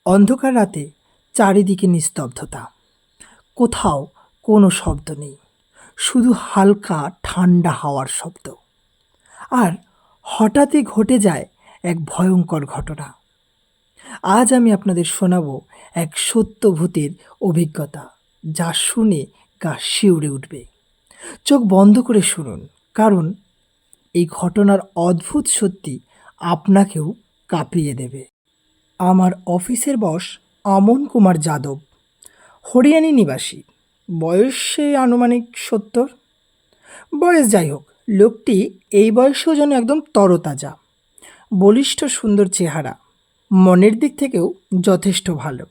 অন্ধকার রাতে চারিদিকে নিস্তব্ধতা। কোথাও কোনো শব্দ নেই, শুধু হালকা ঠান্ডা হাওয়ার শব্দ। আর হঠাৎই ঘটে যায় এক ভয়ঙ্কর ঘটনা। আজ আমি আপনাদের শোনাবো এক সত্য ভূতের অভিজ্ঞতা, যা শুনে গা শিউরে উঠবে। চোখ বন্ধ করে শুনুন, কারণ এই ঘটনার অদ্ভুত সত্যি আপনাকেও কাঁপিয়ে দেবে। আমার অফিসের বস আমন কুমার যাদব, হরিয়ানি নিবাসী, বয়স সেই আনুমানিক ৭০। বয়স যাই হোক, লোকটি এই বয়সেও যেন একদম তরতাজা, বলিষ্ঠ, সুন্দর চেহারা, মনের দিক থেকেও যথেষ্ট ভালো।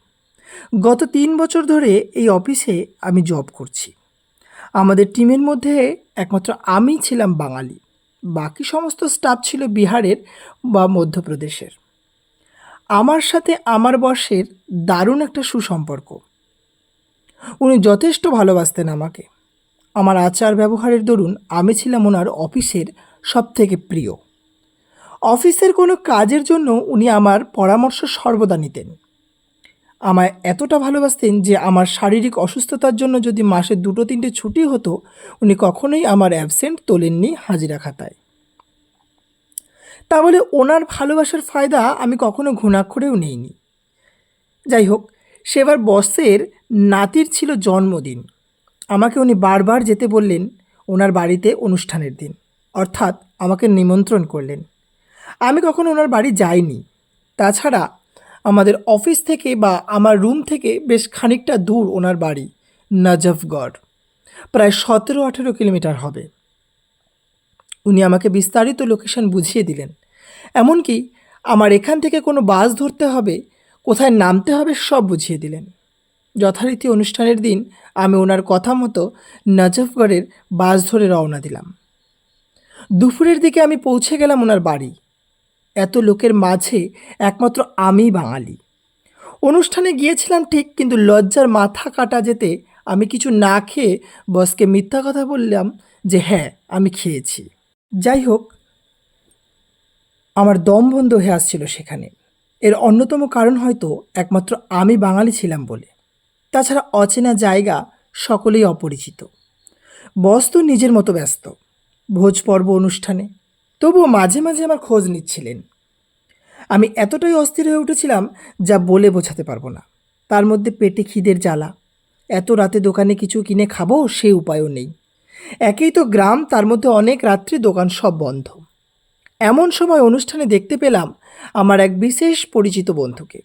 গত ৩ বছর ধরে এই অফিসে আমি জব করছি। আমাদের টিমের মধ্যে একমাত্র আমি ছিলাম বাঙালি, বাকি সমস্ত স্টাফ ছিল বিহারের বা মধ্যপ্রদেশের। আমার সাথে আমার বসের দারুণ একটা সুসম্পর্ক। উনি যথেষ্ট ভালোবাসতেন আমাকে। আমার আচার ব্যবহারের দরুন আমি ছিলাম ওনার অফিসের সবথেকে প্রিয়। অফিসের কোনো কাজের জন্য উনি আমার পরামর্শ সর্বদা নিতেন। আমায় এতটা ভালোবাসতেন যে আমার শারীরিক অসুস্থতার জন্য যদি মাসে ২-৩টে ছুটি হতো, উনি কখনোই আমার অ্যাবসেন্ট তোলেননি হাজিরা খাতায়। তা বলে ওনার ভালোবাসার ফায়দা আমি কখনো ঘুণাক্ষরেও নেইনি। যাই হোক, সেবার বসের নাতির ছিল জন্মদিন। আমাকে উনি বারবার যেতে বললেন ওনার বাড়িতে অনুষ্ঠানের দিন, অর্থাৎ আমাকে নিমন্ত্রণ করলেন। আমি কখনো ওনার বাড়ি যাইনি। তাছাড়া আমাদের অফিস থেকে বা আমার রুম থেকে বেশ খানিকটা দূর ওনার বাড়ি, নজফগড়, প্রায় ১৭-১৮ কিলোমিটার হবে। উনি আমাকে বিস্তারিত লোকেশন বুঝিয়ে দিলেন, এমনকি আমার এখান থেকে কোনো বাস ধরতে হবে, কোথায় নামতে হবে, সব বুঝিয়ে দিলেন। যথারীতি অনুষ্ঠানের দিন আমি ওনার কথা মতো নজফগড়ের বাস ধরে রওনা দিলাম। দুপুরের দিকে আমি পৌঁছে গেলাম ওনার বাড়ি। এত লোকের মাঝে একমাত্র আমিই বাঙালি। অনুষ্ঠানে গিয়েছিলাম ঠিক, কিন্তু লজ্জার মাথা কাটা যেতে আমি কিছু না খেয়ে বসকে মিথ্যা কথা বললাম যে হ্যাঁ, আমি খেয়েছি। যাই হোক, আমার দম বন্ধ হয়ে আসছিল সেখানে। এর অন্যতম কারণ হয়তো একমাত্র আমি বাঙালি ছিলাম বলে। তাছাড়া অচেনা জায়গা, সকলেই অপরিচিত। বস তো নিজের মতো ব্যস্ত ভোজ পর্ব অনুষ্ঠানে, তবুও মাঝে মাঝে আমার খোঁজ নিচ্ছিলেন। আমি এতটাই অস্থির হয়ে উঠেছিলাম যা বলে বোঝাতে পারবো না। তার মধ্যে পেটে খিদের জ্বালা, এত রাতে দোকানে কিছু কিনে খাবো সে উপায়ও নেই। একেই তো গ্রাম, তার মধ্যে অনেক রাত্রি দোকান সব বন্ধ। এমন সময় অনুষ্ঠানে দেখতে পেলাম আমার এক বিশেষ পরিচিত বন্ধুকে।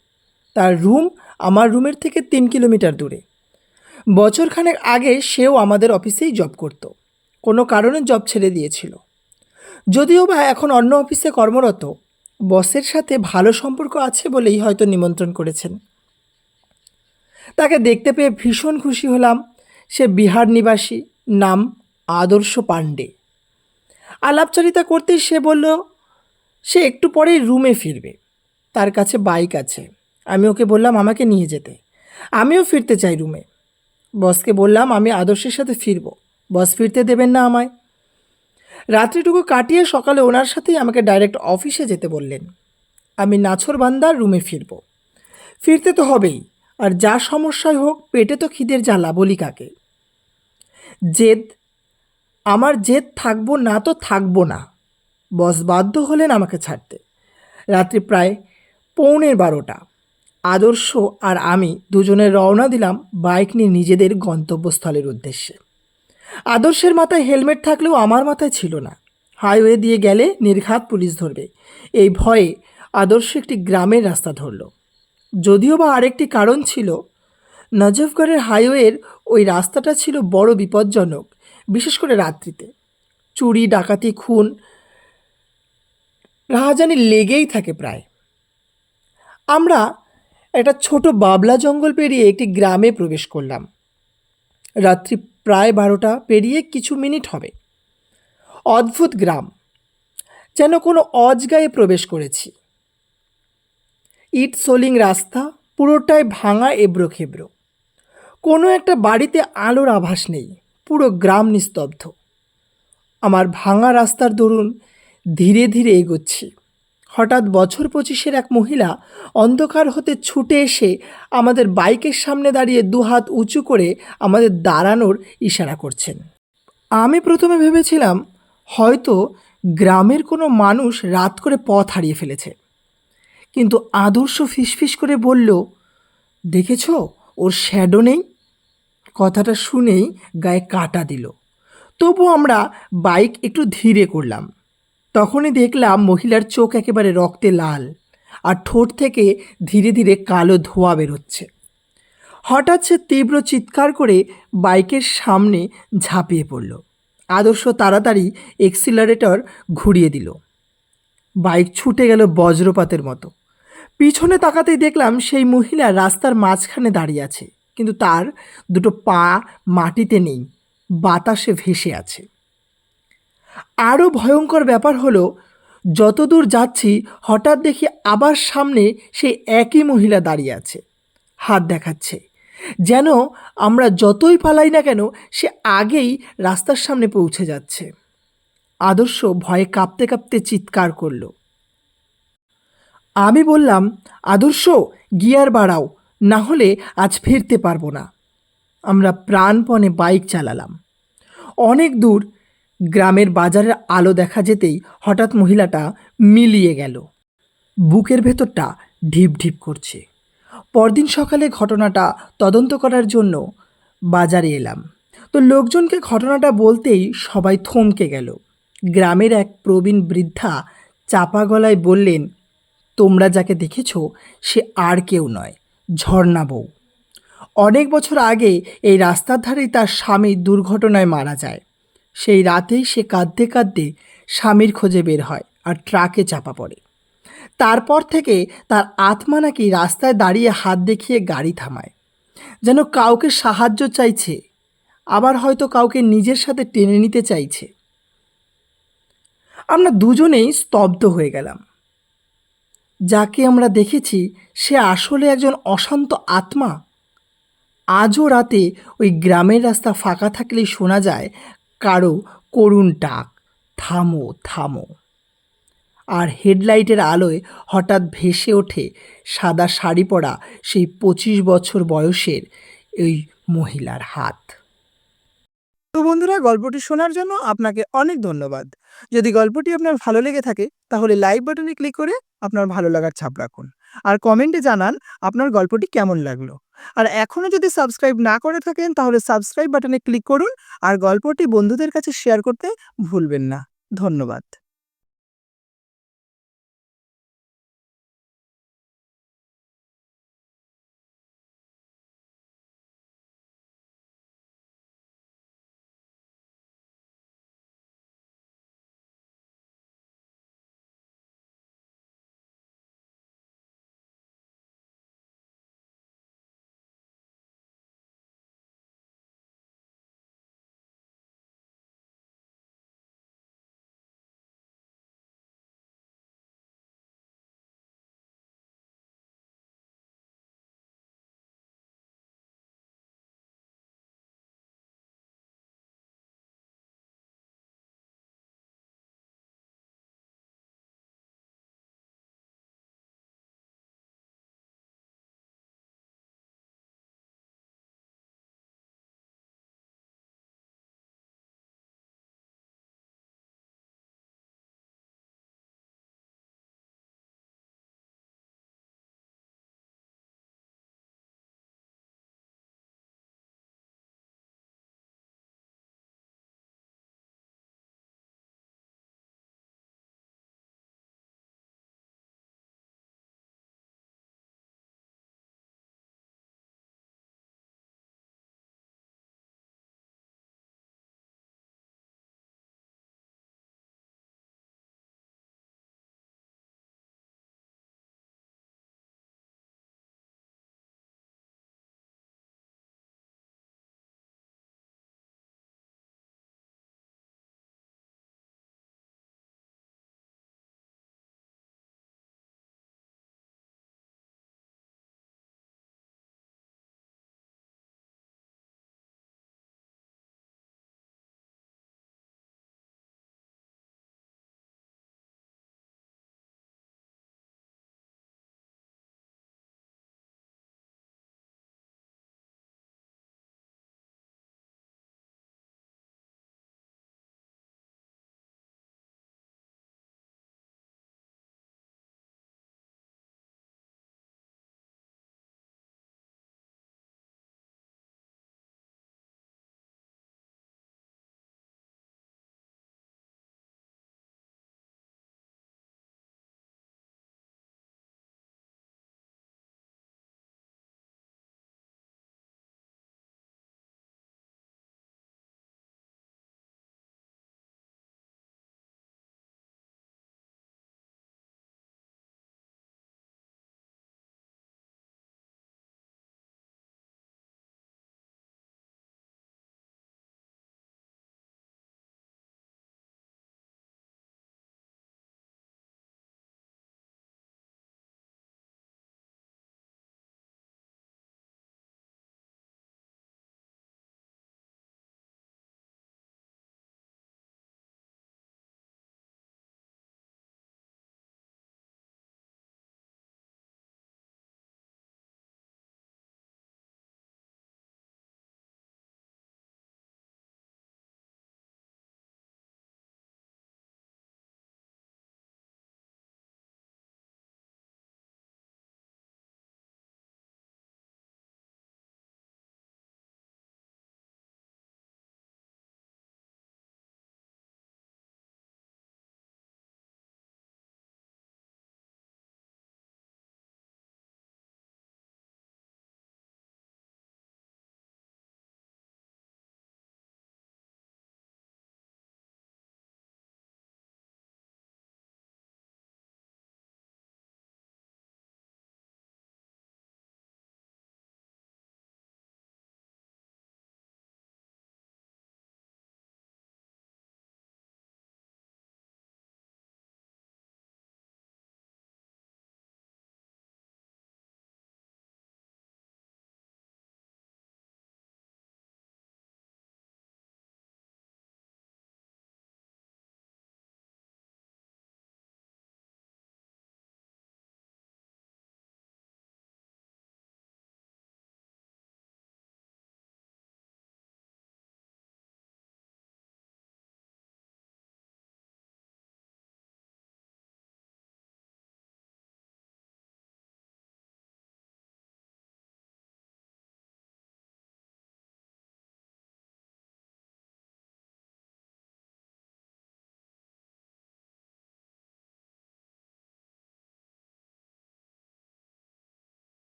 তার রুম আমার রুমের থেকে ৩ কিলোমিটার দূরে। বছরখানেক আগে সেও আমাদের অফিসেই জব করত, কোনো কারণে জব ছেড়ে দিয়েছিল। যদিও বা এখন অন্য অফিসে কর্মরত, বসের সাথে ভালো সম্পর্ক আছে বলেই হয়তো নিমন্ত্রণ করেছেন। তাকে দেখতে পেয়ে ভীষণ খুশি হলাম। সে বিহার নিবাসী, নাম আদর্শ পাণ্ডে। আলাপচারিতা করতেই সে বলল সে একটু পরেই রুমে ফিরবে, তার কাছে বাইক আছে। আমি ওকে বললাম আমাকে নিয়ে যেতে, আমিও ফিরতে চাই রুমে। বসকে বললাম আমি আদর্শের সাথে ফিরব, বস ফিরতে দেবেন না আমায়। রাত্রিটুকু কাটিয়ে সকালে ওনার সাথেই আমাকে ডাইরেক্ট অফিসে যেতে বললেন। আমি নাছোড়বান্দার রুমে ফিরব, ফিরতে তো হবেই, আর যা সমস্যাই হোক, পেটে তো খিদের জ্বালা, বলি কাকে। জেদ, আমার জেদ থাকবো না তো থাকবো না। বস বাধ্য হলেন আমাকে ছাড়তে। রাত্রি প্রায় 11:45। আদর্শ আর আমি দুজনে রওনা দিলাম বাইক নিয়ে নিজেদের গন্তব্যস্থলের উদ্দেশ্যে। আদর্শের মাথায় হেলমেট থাকলেও আমার মাথায় ছিল না। হাইওয়ে দিয়ে গেলে নির্ঘাত পুলিশ ধরবে, এই ভয়ে আদর্শ একটি গ্রামের রাস্তা ধরল। যদিও বা আরেকটি কারণ ছিল, নজফগড়ের হাইওয়ের ওই রাস্তাটা ছিল বড় বিপজ্জনক, বিশেষ করে রাত্রিতে। চুরি, ডাকাতি, খুন, রাহাজানি লেগেই থাকে প্রায়। আমরা একটা ছোট বাবলা জঙ্গল পেরিয়ে একটি গ্রামে প্রবেশ করলাম। রাত্রি প্রায় 12টা পেরিয়ে কিছু মিনিট হবে। অদ্ভুত গ্রাম, যেন কোনো অজগায়ে প্রবেশ করেছি। ইট সোলিং রাস্তা, পুরোটাই ভাঙা, এবড়ো খেবড়ো। কোনো একটা বাড়িতে আলোর আভাস নেই, পুরো গ্রাম নিস্তব্ধ। আমার ভাঙা রাস্তার দরুন ধীরে ধীরে এগোচ্ছি। হঠাৎ বছর 25-এর এক মহিলা অন্ধকার হতে ছুটে এসে আমাদের বাইকের সামনে দাঁড়িয়ে দুহাত উঁচু করে আমাদের দাঁড়ানোর ইশারা করছেন। আমি প্রথমে ভেবেছিলাম হয়তো গ্রামের কোনো মানুষ রাত করে পথ হারিয়ে ফেলেছে, কিন্তু আদর্শ ফিসফিস করে বলল, দেখেছো ওর শ্যাডো নেই। কথাটা শুনেই গায়ে কাঁটা দিল। তবু আমরা বাইক একটু ধীরে করলাম। তখনই দেখলাম মহিলার চোখ একেবারে রক্তে লাল, আর ঠোঁট থেকে ধীরে ধীরে কালো ধোঁয়া বেরোচ্ছে। হঠাৎ সে তীব্র চিৎকার করে বাইকের সামনে ঝাঁপিয়ে পড়ল। আদর্শ তাড়াতাড়ি এক্সিলারেটর ঘুরিয়ে দিল। বাইক ছুটে গেল বজ্রপাতের মতো। পিছনে তাকাতেই দেখলাম সেই মহিলা রাস্তার মাঝখানে দাঁড়িয়ে আছে, কিন্তু তার দুটো পা মাটিতে নেই, বাতাসে ভেসে আছে। আরও ভয়ঙ্কর ব্যাপার হলো, যত দূর যাচ্ছি হঠাৎ দেখি আবার সামনে সেই একই মহিলা দাঁড়িয়ে আছে, হাত দেখাচ্ছে, যেন আমরা যতই পালাই না কেন সে আগেই রাস্তার সামনে পৌঁছে যাচ্ছে। আদর্শ ভয়ে কাঁপতে কাঁপতে চিৎকার করল। আমি বললাম, আদর্শ গিয়ার বাড়াও, না হলে আজ ফিরতে পারবো না। আমরা প্রাণপণে বাইক চালালাম। অনেক দূর গ্রামের বাজারের আলো দেখা যেতেই হঠাৎ মহিলাটা মিলিয়ে গেল। বুকের ভেতরটা ঢিপ ঢিপ করছে। পরদিন সকালে ঘটনাটা তদন্ত করার জন্য বাজারে এলাম। তো লোকজনকে ঘটনাটা বলতেই সবাই থমকে গেল। গ্রামের এক প্রবীণ বৃদ্ধা চাপা গলায় বললেন, তোমরা যাকে দেখেছ সে আর কেউ নয়, ঝর্ণা বউ। অনেক বছর আগে এই রাস্তার ধারেই তার স্বামী দুর্ঘটনায় মারা যায়। সেই রাতেই সে কাঁদতে কাঁদতে স্বামীর খোঁজে বের হয় আর ট্রাকে চাপা পড়ে। তারপর থেকে তার আত্মা নাকি রাস্তায় দাঁড়িয়ে হাত দেখিয়ে গাড়ি থামায়, যেন কাউকে সাহায্য চাইছে, আবার হয়তো কাউকে নিজের সাথে টেনে নিতে চাইছে। আমরা দুজনেই স্তব্ধ হয়ে গেলাম। যাকে আমরা দেখেছি সে আসলে একজন অশান্ত আত্মা। আজও রাতে ওই গ্রামের রাস্তা ফাঁকা থাকলেই শোনা যায় কারো করুণ ডাক, থামো থামো। আর হেডলাইটের আলোয় হঠাৎ ভেসে ওঠে সাদা শাড়ি পরা সেই 25 বছর বয়সের ওই মহিলার হাত। তো বন্ধুরা, গল্পটি শোনার জন্য আপনাকে অনেক ধন্যবাদ। যদি গল্পটি আপনার ভালো লেগে থাকে তাহলে লাইক বাটনে ক্লিক করে আপনার ভালো লাগার ছাপ রাখুন, আর কমেন্টে জানান আপনার গল্পটি কেমন লাগলো। আর এখনও যদি সাবস্ক্রাইব না করে থাকেন তাহলে সাবস্ক্রাইব বাটনে ক্লিক করুন, আর গল্পটি বন্ধুদের কাছে শেয়ার করতে ভুলবেন না। ধন্যবাদ।